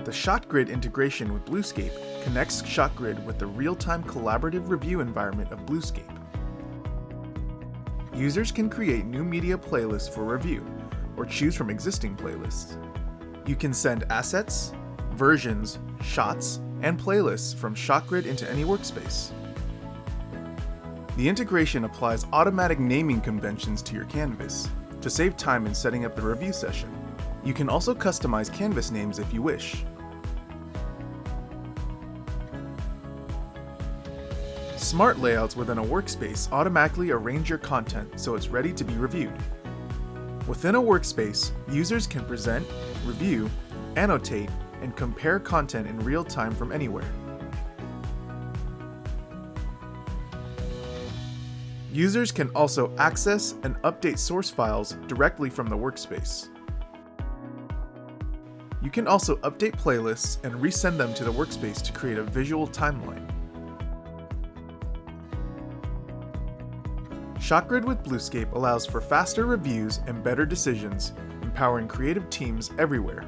The Shotgrid integration with Bluescape connects Shotgrid with the real-time collaborative review environment of Bluescape. Users can create new media playlists for review, or choose from existing playlists. You can send assets, versions, shots, and playlists from Shotgrid into any workspace. The integration applies automatic naming conventions to your canvas to save time in setting up the review session. You can also customize canvas names if you wish. Smart layouts within a workspace automatically arrange your content so it's ready to be reviewed. Within a workspace, users can present, review, annotate, and compare content in real time from anywhere. Users can also access and update source files directly from the workspace. You can also update playlists and resend them to the workspace to create a visual timeline. Shotgrid with Bluescape allows for faster reviews and better decisions, empowering creative teams everywhere.